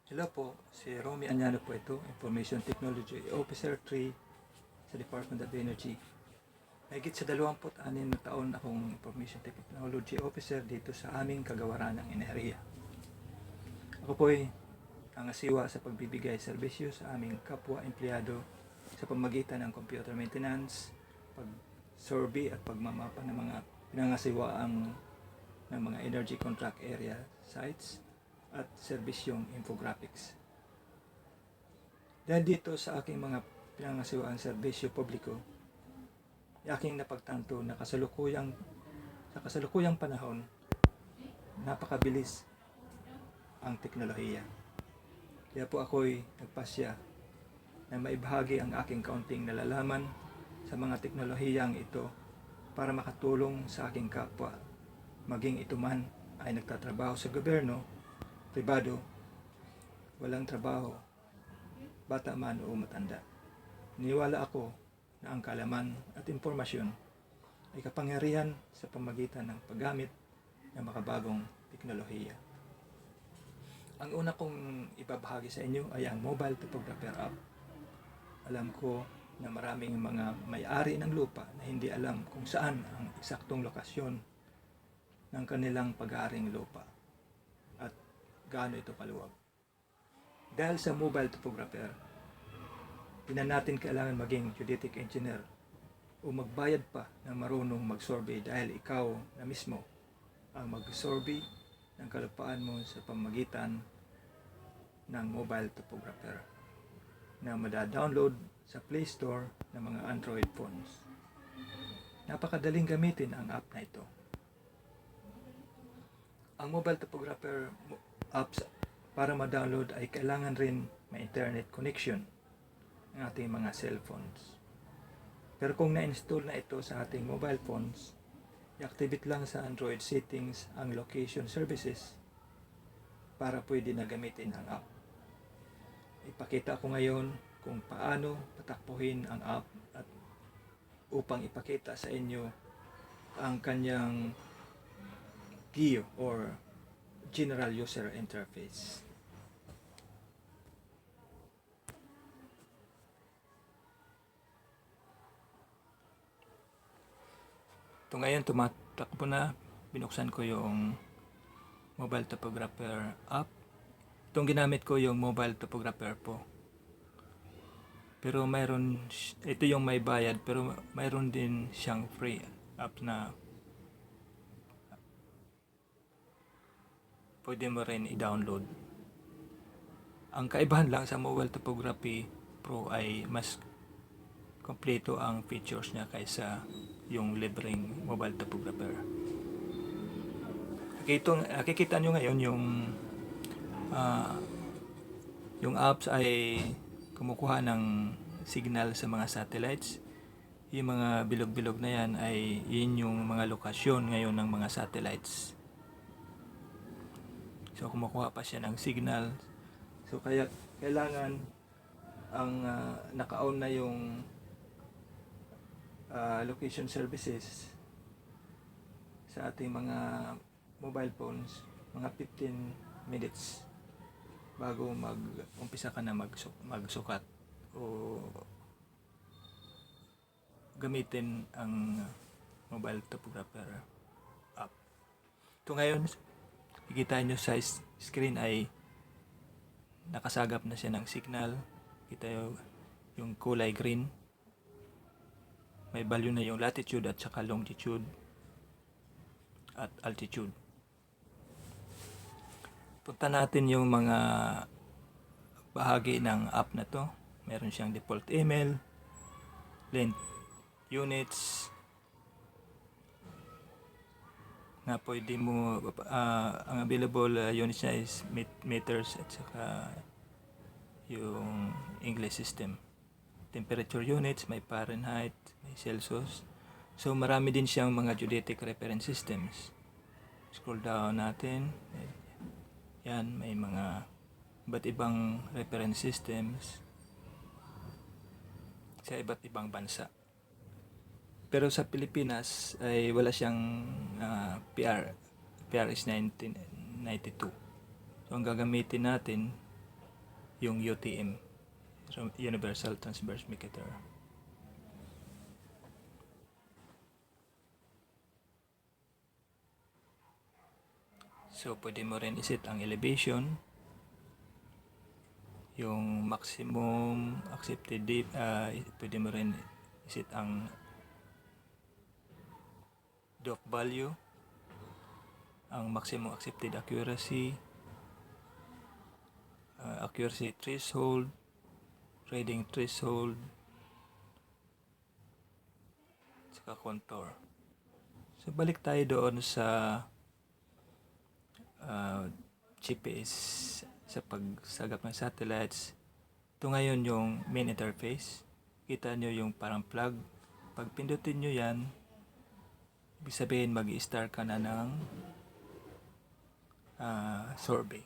Hello po, si Romy Anyano po ito, Information Technology Officer 3 sa Department of Energy. Mahigit sa 26 na taon akong Information Technology Officer dito sa aming kagawaran ng enerhiya. Ako po ay nangasiwa sa pagbibigay serbisyo sa aming kapwa empleyado sa pamamagitan ng computer maintenance, pag-survey at pagmamapa ng mga pinangasiwaang ng mga energy contract area sites at serbisyong infographics. Dahil dito sa aking mga pinangasiwaan serbisyo publiko, aking napagtanto na sa kasalukuyang panahon, napakabilis ang teknolohiya. Kaya po ako'y nagpasya na maibahagi ang aking kaunting nalalaman sa mga teknolohiyang ito para makatulong sa aking kapwa, maging ito man ay nagtatrabaho sa gobyerno, pribado, walang trabaho, bata man o matanda. Niniwala ako na ang kaalaman at impormasyon ay kapangyarihan sa pamagitan ng paggamit ng makabagong teknolohiya. Ang una kong ibabahagi sa inyo ay ang Mobile Topographer App. Alam ko na maraming mga may-ari ng lupa na hindi alam kung saan ang eksaktong lokasyon ng kanilang pag-aaring lupa at gaano ito kaluwag. Dahil sa Mobile Topographer, hindi na natin kailangan maging geodetic engineer o magbayad pa na marunong mag-survey dahil ikaw na mismo ang mag-survey ng kalupaan mo sa pamamagitan ng Mobile Topographer na mada-download sa Play Store ng mga Android phones. Napakadaling gamitin ang app na ito. Ang Mobile Topographer apps para ma-download ay kailangan rin may internet connection ng ating mga cellphones. Pero kung na-install na ito sa ating mobile phones, i-activate lang sa Android settings ang location services para pwede na gamitin ang app. Ipakita ko ngayon kung paano patakbuhin ang app at upang ipakita sa inyo ang kanyang GUI or General User Interface. Ito ngayon tumatakbo na, binuksan ko yung Mobile Topographer app. Itong ginamit ko yung Mobile Topographer po. Pero ito yung may bayad, pero mayroon din siyang free app na pwede mo rin i-download. Ang kaibahan lang sa Mobile Topography Pro ay mas kompleto ang features niya kaysa yung libreng Mobile Topographer. Nakikita nyo ngayon yung apps ay kumukuha ng signal sa mga satellites. Yung mga bilog-bilog na yan ay yun yung mga lokasyon ngayon ng mga satellites. So kumukuha pa siya ng signal. So kaya kailangan ang naka-on na yung location services sa ating mga mobile phones, mga 15 minutes bago mag-umpisa ka na magsukat o gamitin ang Mobile Topographer app. Ito ngayon, kikita nyo sa screen ay nakasagap na siya ng signal. Kita yung kulay green. May value na yung latitude at saka longitude at altitude. Punta natin yung mga bahagi ng app na to. Meron siyang default email, length units, na pwede mo, ang available units niya is meters at saka yung English system. Temperature units, may Fahrenheit, may Celsius. So marami din siyang mga geodetic reference systems. Scroll down natin. Yan, may mga iba't ibang reference systems sa iba't ibang bansa. Pero sa Pilipinas ay wala siyang PR is 1992. So ang gagamitin natin yung UTM, Universal Transverse Meter. So pwede mo rin iset ang elevation, yung maximum accepted depth, pwede mo rin iset ang depth value, ang maximum accepted accuracy, accuracy threshold, reading threshold, saka contour. So balik tayo doon sa GPS sa pagsagap ng satellites. Ito ngayon yung main interface. Kita nyo yung parang plug. Pag pindutin nyo yan, ibig sabihin mag-i-start ka na ng survey,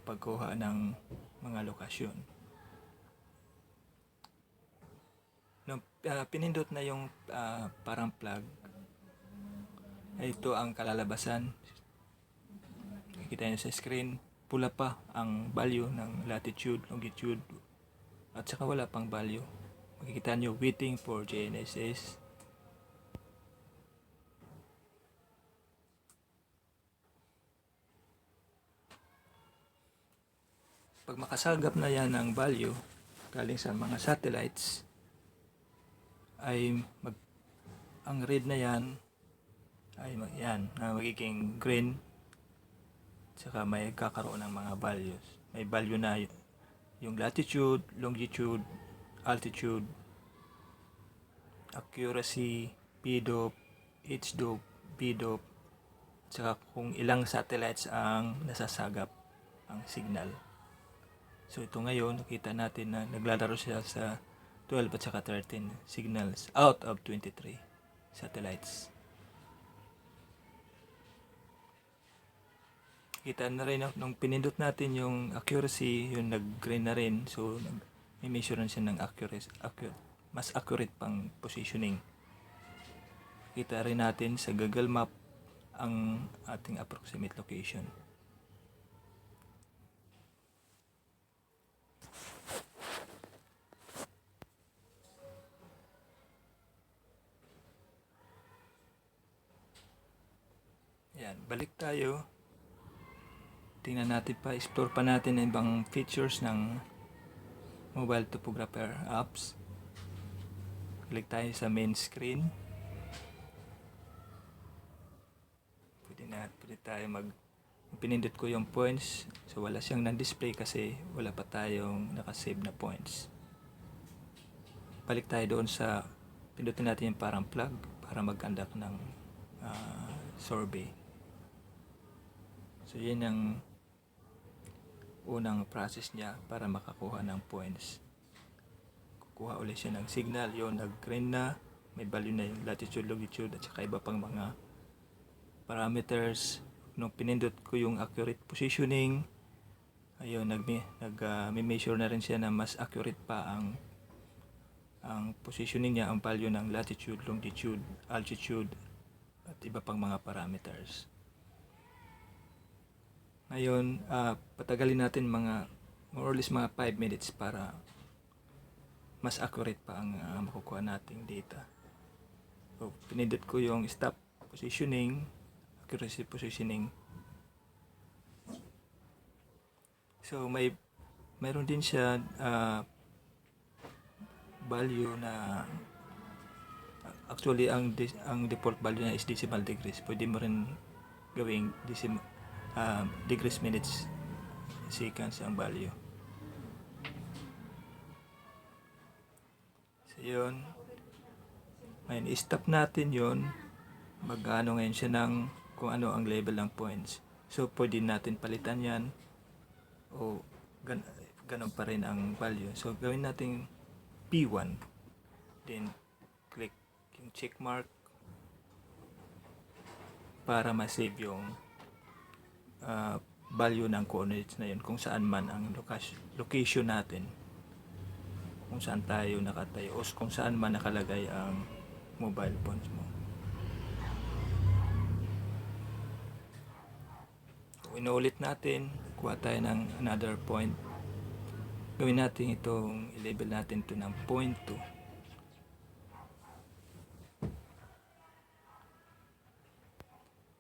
pagkuha ng mga lokasyon. Nung pinindot na yung parang plug, ito ang kalalabasan. Kita nyo sa screen, pula pa ang value ng latitude, longitude, at saka wala pang value. Makikita nyo waiting for GNSS. Pag makasagap na yan ng value galing sa mga satellites, ay ang red na yan ay magiging green, saka may kakaroon ng mga values. May value na yung latitude, longitude, altitude, accuracy, PDOP, HDOP, BDOP, saka kung ilang satellites ang nasasagap ang signal. So ito ngayon, nakita natin na naglalaro siya sa 12 at saka 13 signals out of 23 satellites. Kita na rin nung pinindot natin yung accuracy, yung nag-green na rin. So may measure siya ng mas accurate pang positioning. Kita rin natin sa Google Map ang ating approximate location. Yan, balik tayo. Tingnan natin pa, explore pa natin ang ibang features ng mobile topographer apps. Click tayo sa main screen. Pwede tayo pinindot ko yung points. So wala siyang na-display kasi wala pa tayong nakasave na points. Balik tayo doon sa, pindutin natin yung parang plug para mag-conduct ng survey. So yun ang unang process niya para makakuha ng points. Kukuha ulit siya ng signal, yun nag-green na, may value na yung latitude, longitude, at saka iba pang mga parameters. Nung pinindot ko yung accurate positioning, ayun, nag-measure na rin siya na mas accurate pa ang positioning niya, ang value ng latitude, longitude, altitude, at iba pang mga parameters. Ngayon, patagalin natin more or less mga 5 minutes para mas accurate pa ang makukuha nating data. So, pinindot ko yung stop positioning, accuracy positioning. So, mayroon din siya value na actually ang default value niya is decimal degrees. Pwede mo rin gawing degrees, minutes, seconds ang value. So yun, ngayon i-stop natin yun. Mag-ano ngayon siya ng kung ano ang level ng points. So pwede natin palitan yan o ganun pa rin ang value. So gawin natin P1, then click yung check mark para ma-save yung value ng coordinates na yun, kung saan man ang location natin, kung saan tayo nakatayo o kung saan man nakalagay ang mobile phones mo. So, inuulit natin, kuha tayo ng another point, Gawin natin itong, i-label natin ito ng 0.2.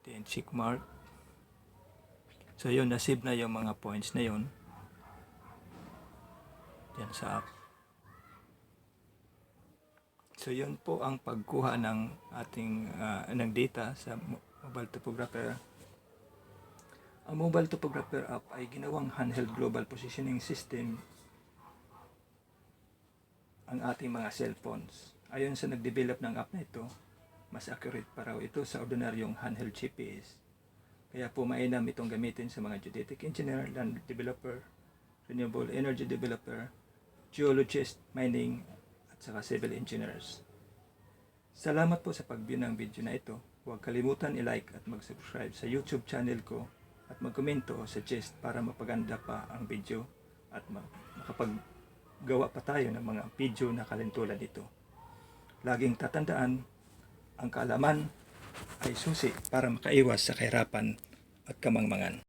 Then check mark. So yun, na-save na yung mga points na yun. Yan sa app. So yun po ang pagkuha ng ating ng data sa mobile topographer. Ang mobile topographer app ay ginawang handheld global positioning system ang ating mga cellphones. Ayon sa nag-develop ng app na ito, mas accurate pa raw ito sa ordinaryong handheld GPS. Kaya po mainam itong gamitin sa mga geodetic engineer, land developer, renewable energy developer, geologist, mining, at saka civil engineers. Salamat po sa pag-view ng video na ito. Huwag kalimutan i-like at mag-subscribe sa YouTube channel ko at mag-komento o suggest para mapaganda pa ang video at makapaggawa pa tayo ng mga video na kalintulad dito. Laging tatandaan, ang kaalaman ay susi para makaiwas sa kahirapan at kamangmangan.